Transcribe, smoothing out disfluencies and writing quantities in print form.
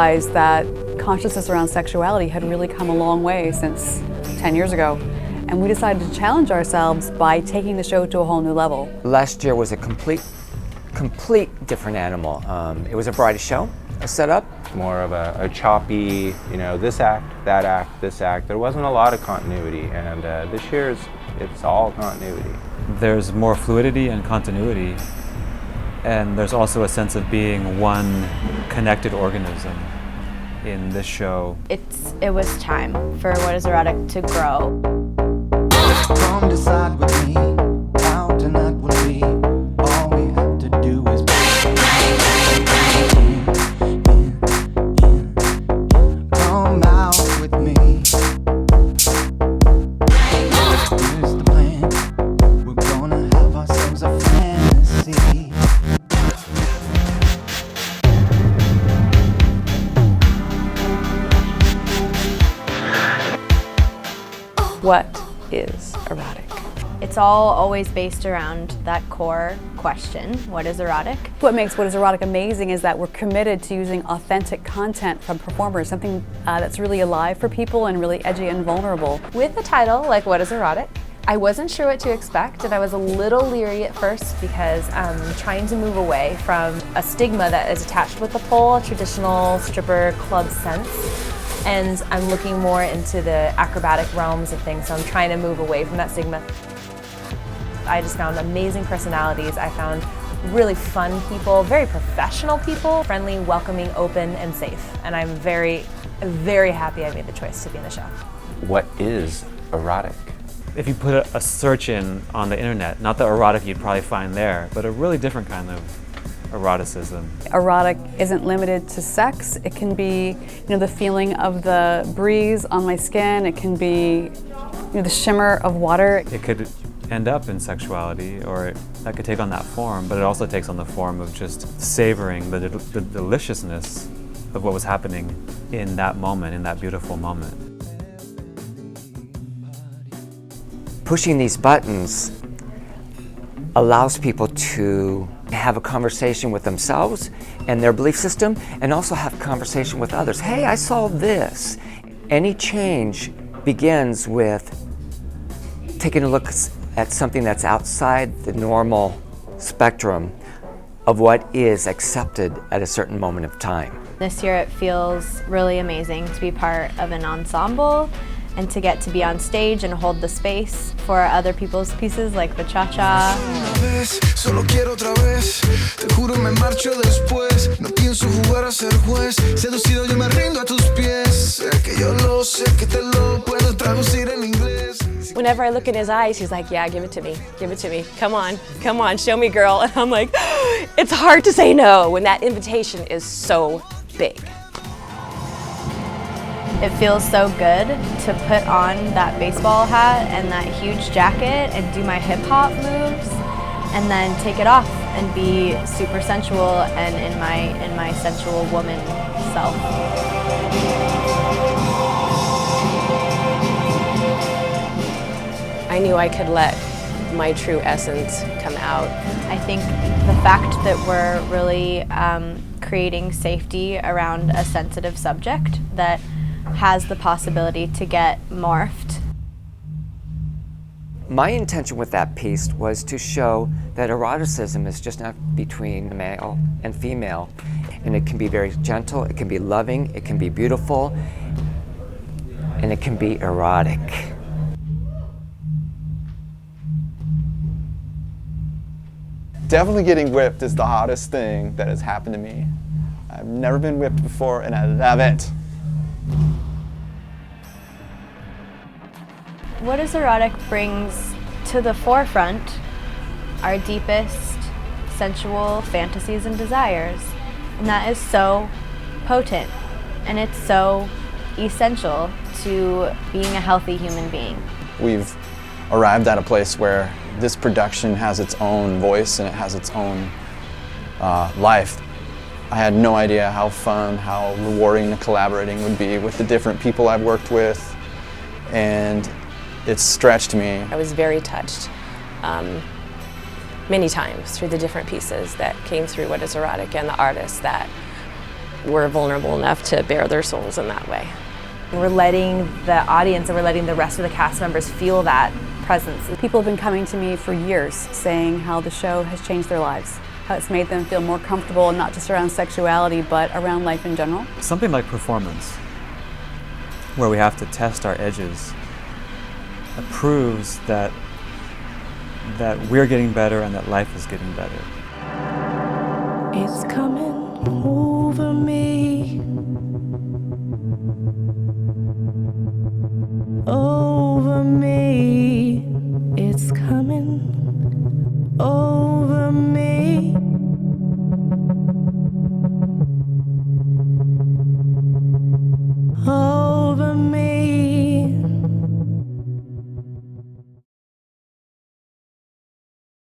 realized that consciousness around sexuality had really come a long way since 10 years ago. And we decided to challenge ourselves by taking the show to a whole new level. Last year was a complete different animal. It was a variety show, a setup. More of a choppy, you know, this act, that act, this act. There wasn't a lot of continuity, and this year's, it's all continuity. There's more fluidity and continuity, and there's also a sense of being one connected organism in this show. It was time for What Is Erotic to grow. Come decide with me how tonight will be. All we have to do is come out with me. Here's the plan. We're gonna have ourselves a fantasy. What is erotic? It's all always based around that core question, what is erotic? What makes What Is Erotic amazing is that we're committed to using authentic content from performers, something that's really alive for people and really edgy and vulnerable. With a title like What Is Erotic, I wasn't sure what to expect, and I was a little leery at first because I'm trying to move away from a stigma that is attached with the pole, a traditional stripper club sense. And I'm looking more into the acrobatic realms of things, so I'm trying to move away from that stigma. I just found amazing personalities. I found really fun people, very professional people, friendly, welcoming, open, and safe. And I'm very, very happy I made the choice to be in the show. What is erotic? If you put a search in on the internet, not the erotic you'd probably find there, but a really different kind of eroticism. Erotic isn't limited to sex. It can be, the feeling of the breeze on my skin. It can be, the shimmer of water. It could end up in sexuality, or that could take on that form, but it also takes on the form of just savoring the deliciousness of what was happening in that moment, in that beautiful moment. Pushing these buttons allows people to have a conversation with themselves and their belief system, and also have a conversation with others. Hey, I saw this. Any change begins with taking a look at something that's outside the normal spectrum of what is accepted at a certain moment of time. This year it feels really amazing to be part of an ensemble and to get to be on stage and hold the space for other people's pieces like the cha-cha. Whenever I look in his eyes, he's like, yeah, give it to me, come on, show me, girl. And I'm like, it's hard to say no when that invitation is so big. It feels so good to put on that baseball hat and that huge jacket and do my hip hop moves and then take it off and be super sensual and in my sensual woman self. I knew I could let my true essence come out. I think the fact that we're really creating safety around a sensitive subject that has the possibility to get morphed. My intention with that piece was to show that eroticism is just not between male and female, and it can be very gentle, it can be loving, it can be beautiful, and it can be erotic. Definitely getting whipped is the hottest thing that has happened to me. I've never been whipped before, and I love it. What Is Erotic brings to the forefront our deepest sensual fantasies and desires. And that is so potent, and it's so essential to being a healthy human being. We've arrived at a place where this production has its own voice and it has its own life. I had no idea how fun, how rewarding the collaborating would be with the different people I've worked with, and it's stretched me. I was very touched many times through the different pieces that came through What Is Erotic and the artists that were vulnerable enough to bare their souls in that way. We're letting the audience and we're letting the rest of the cast members feel that presence. People have been coming to me for years saying how the show has changed their lives, how it's made them feel more comfortable, not just around sexuality, but around life in general. Something like performance, where we have to test our edges, proves that we're getting better and that life is getting better. It's coming over me, over me. It's coming over me. Over me.